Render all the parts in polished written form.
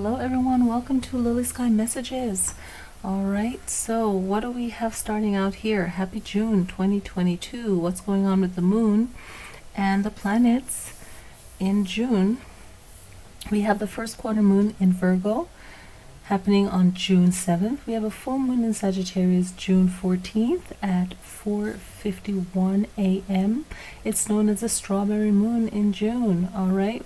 Hello everyone, welcome to Lilly Sky Messages. Alright, so what do we have starting out here? Happy June 2022. What's going on with the moon and the planets in June? We have the first quarter moon in Virgo happening on June 7th. We have a full moon in Sagittarius June 14th at 4:51 a.m. It's known as a strawberry moon in June. Alright,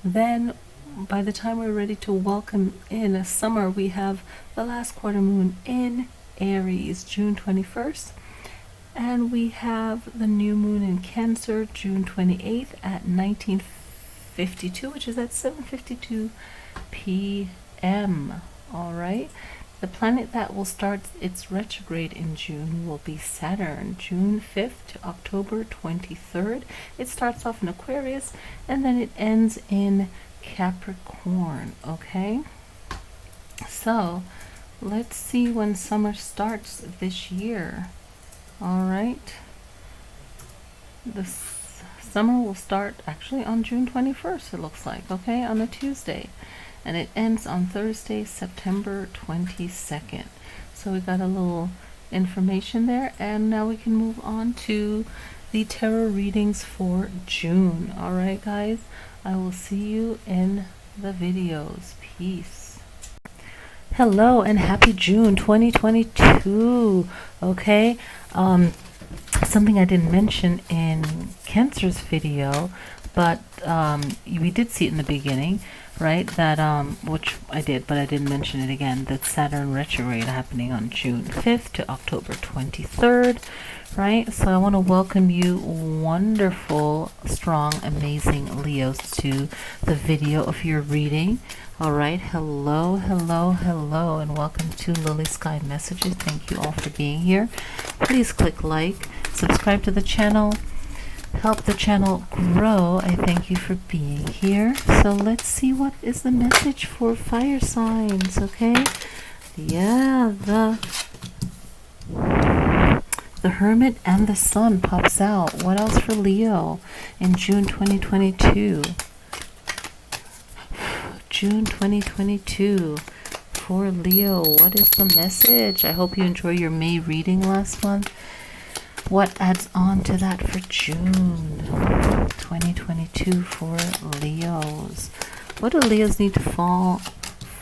then by the time we're ready to welcome in a summer, we have the last quarter moon in Aries, June 21st. And we have the new moon in Cancer, June 28th at 1952, which is at 7:52 p.m. All right. The planet that will start its retrograde in June will be Saturn, June 5th to October 23rd. It starts off in Aquarius and then it ends in Capricorn. Okay, so let's see when summer starts this year. All right, the summer will start actually on June 21st, it looks like, okay, on a Tuesday, and it ends on Thursday, September 22nd. So we got a little information there, and now we can move on to the tarot readings for June. All right, guys, I will see you in the videos. Peace. Hello and happy June 2022. Okay, something I didn't mention in Cancer's video, but we did see it in the beginning, right? That which I did, but I didn't mention it again. That Saturn retrograde happening on June 5th to October 23rd. Right, so I want to welcome you wonderful, strong, amazing Leos to the video of your reading. All right, hello, and welcome to Lilly Sky Messages. Thank you all for being here. Please click like, subscribe to the channel, help the channel grow. I thank you for being here. So let's see what is the message for fire signs. Okay, yeah, the Hermit and the Sun pops out. What else for Leo in June 2022? June 2022 for Leo. What is the message? I hope you enjoyed your May reading last month. What adds on to that for June 2022 for Leos? What do Leos need to follow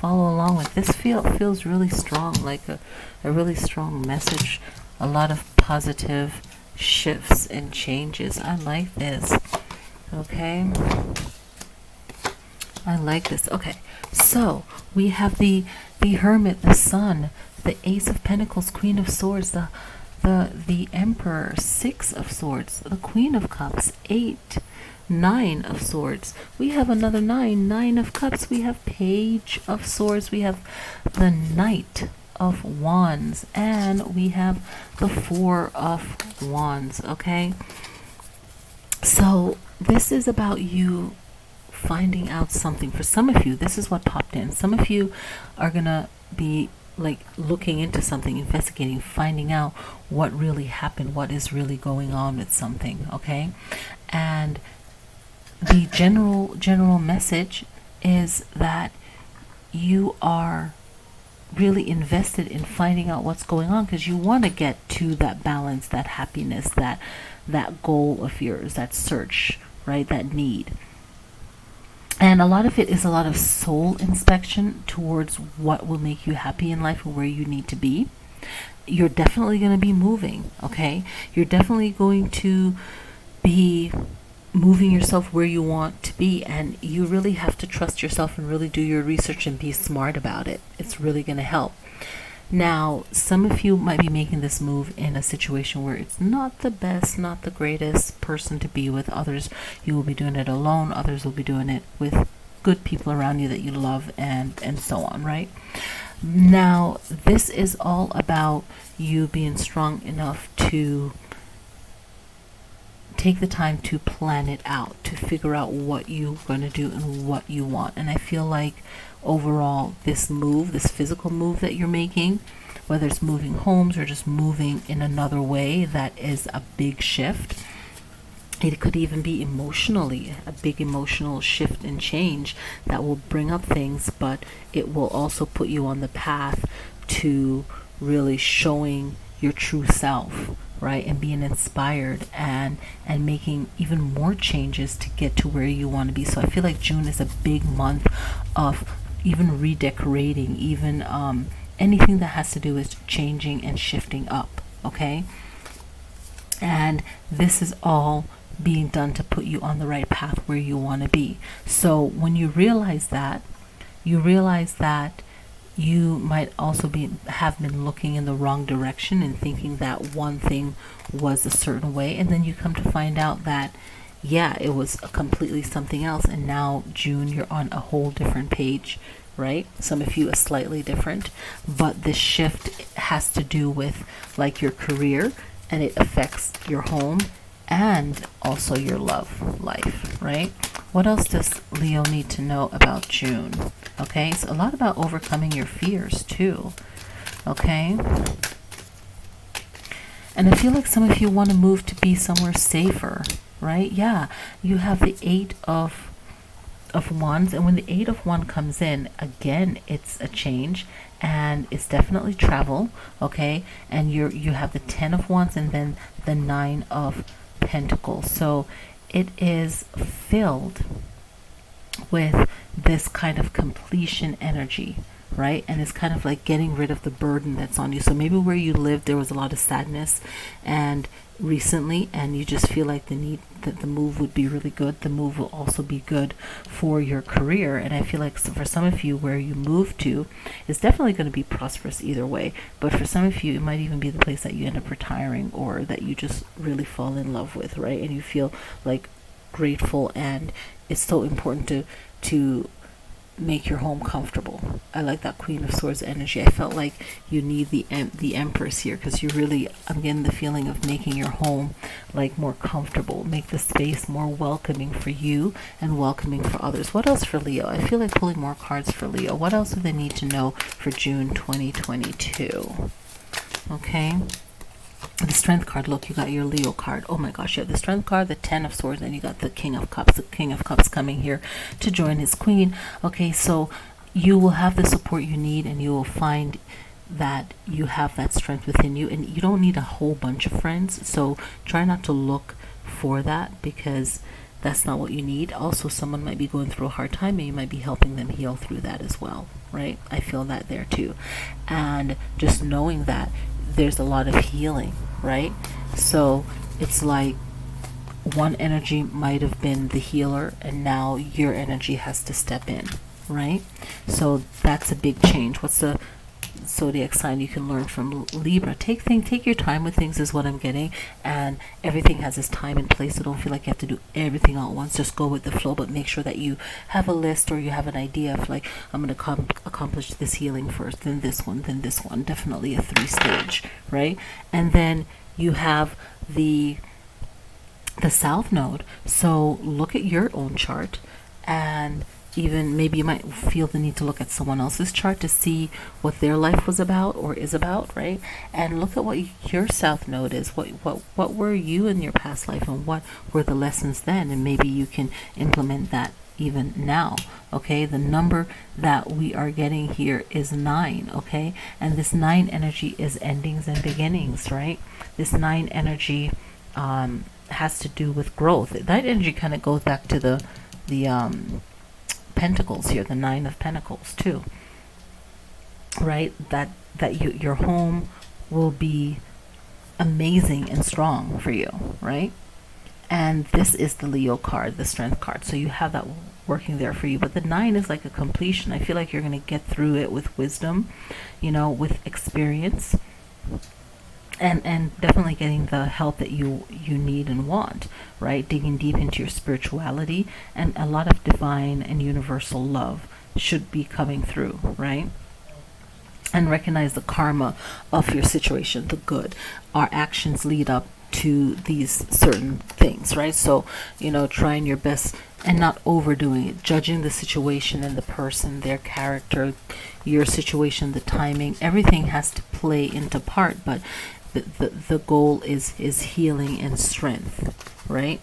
along with? This feels really strong, like a really strong message. A lot of positive shifts and changes. I like this. Okay, I like this. Okay, so we have the Hermit, the Sun, the Ace of Pentacles, Queen of Swords, the Emperor, Six of Swords, the Queen of Cups, 8, 9 of Swords. We have another 9 of Cups. We have Page of Swords. We have the Knight of Wands, and we have the Four of Wands. Okay, so this is about you finding out something. For some of you, this is what popped in. Some of you are gonna be like looking into something, investigating, finding out what really happened, what is really going on with something. Okay, and the general message is that you are really invested in finding out what's going on because you want to get to that balance, that happiness, that goal of yours, that search, right, that need. And a lot of it is a lot of soul inspection towards what will make you happy in life and where you need to be. You're definitely going to be moving. Okay, you're definitely going to be moving yourself where you want to be, and you really have to trust yourself and really do your research and be smart about it. It's really going to help. Now, some of you might be making this move in a situation where it's not the best, not the greatest person to be with. Others, you will be doing it alone. Others will be doing it with good people around you that you love, and so on, right? Now, this is all about you being strong enough to take the time to plan it out, to figure out what you're going to do and what you want. And I feel like overall this move, this physical move that you're making, whether it's moving homes or just moving in another way, that is a big shift. It could even be emotionally, a big emotional shift and change that will bring up things, but it will also put you on the path to really showing your true self, right? And being inspired and making even more changes to get to where you want to be. So I feel like June is a big month of even redecorating, even anything that has to do with changing and shifting up, okay? And this is all being done to put you on the right path where you want to be. So when you realize that, you might also have been looking in the wrong direction and thinking that one thing was a certain way, and then you come to find out that yeah, it was completely something else, and now June you're on a whole different page, right? Some of you are slightly different, but this shift has to do with like your career, and it affects your home and also your love life, right? What else does Leo need to know about June? Okay, so a lot about overcoming your fears too, okay? And I feel like some of you want to move to be somewhere safer, right? Yeah, you have the Eight of Wands, and when the Eight of Wands comes in, again, it's a change, and it's definitely travel, okay? And you have the Ten of Wands, and then the Nine of Pentacles. So it is filled with this kind of completion energy, right? And it's kind of like getting rid of the burden that's on you. So maybe where you live, there was a lot of sadness and recently, and you just feel like the move would be really good. The move will also be good for your career. And I feel like for some of you, where you move to is definitely going to be prosperous either way. But for some of you, it might even be the place that you end up retiring, or that you just really fall in love with, right? And you feel like grateful, and it's so important to make your home comfortable. I like that Queen of Swords energy. I felt like you need the Empress here, because you really, I'm getting the feeling of making your home like more comfortable, make the space more welcoming for you and welcoming for others. What else for Leo? I feel like pulling more cards for Leo. What else do they need to know for June 2022? Okay. The Strength card. Look, you got your Leo card. Oh my gosh, you have the Strength card, the Ten of Swords, and you got the King of Cups. The King of Cups coming here to join his Queen. Okay, so you will have the support you need, and you will find that you have that strength within you, and you don't need a whole bunch of friends. So try not to look for that, because that's not what you need. Also, someone might be going through a hard time, and you might be helping them heal through that as well, right? I feel that there too. And just knowing that there's a lot of healing, right? So it's like one energy might have been the healer, and now your energy has to step in, right? So that's a big change. What's the zodiac sign you can learn from? Libra. Take your time with things is what I'm getting, and everything has its time and place. So don't feel like you have to do everything all at once. Just go with the flow, but make sure that you have a list, or you have an idea of like, I'm going to accomplish this healing first, then this one, then this one. Definitely a 3-stage, right? And then you have the South Node. So look at your own chart, and even maybe you might feel the need to look at someone else's chart to see what their life was about or is about, right? And look at what your South Node is. What were you in your past life, and what were the lessons then? And maybe you can implement that even now. Okay, the number that we are getting here is 9. Okay, and this 9 energy is endings and beginnings, right? This 9 energy has to do with growth. That energy kind of goes back to the Pentacles here, the 9 of Pentacles too, right? That your home will be amazing and strong for you, right? And this is the Leo card, the Strength card. So you have that working there for you. But the 9 is like a completion. I feel like you're going to get through it with wisdom, with experience, and definitely getting the help that you need and want, right? Digging deep into your spirituality, and a lot of divine and universal love should be coming through, right? And recognize the karma of your situation, the good. Our actions lead up to these certain things, right? So, trying your best and not overdoing it, judging the situation and the person, their character, your situation, the timing, everything has to play into part, but the goal is healing and strength, right?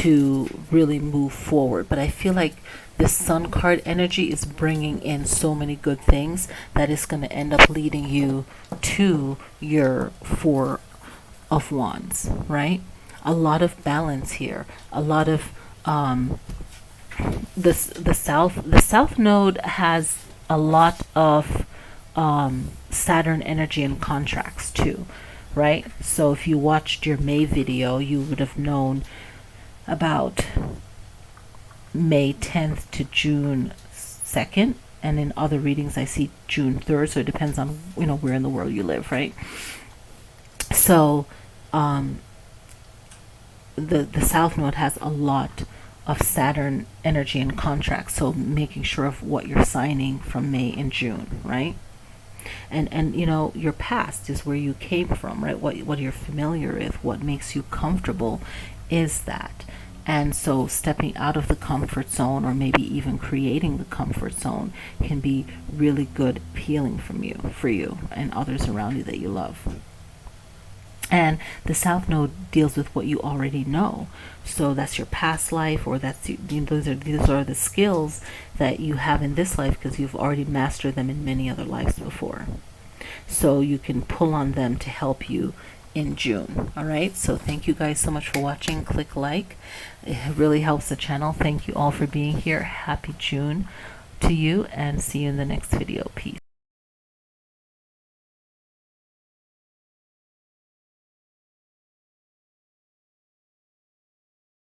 to really move forward. But I feel like this Sun card energy is bringing in so many good things that it's going to end up leading you to your Four of Wands, right? A lot of balance here, a lot of the south node has a lot of Saturn energy and contracts too, right? So if you watched your May video, you would have known about May 10th to June 2nd, and in other readings I see June 3rd, so it depends on, you know, where in the world you live, right? So the south node has a lot of Saturn energy and contracts, so making sure of what you're signing from May and June, right? And you know, your past is where you came from, right? What you're familiar with, what makes you comfortable is that. And so stepping out of the comfort zone, or maybe even creating the comfort zone, can be really good healing for you and others around you that you love. And the south node deals with what you already know, so that's your past life, or that's, you know, these are the skills that you have in this life because you've already mastered them in many other lives before. So you can pull on them to help you in June. All right, so thank you guys so much for watching. Click like, it really helps the channel. Thank you all for being here. Happy June to you, and see you in the next video. Peace.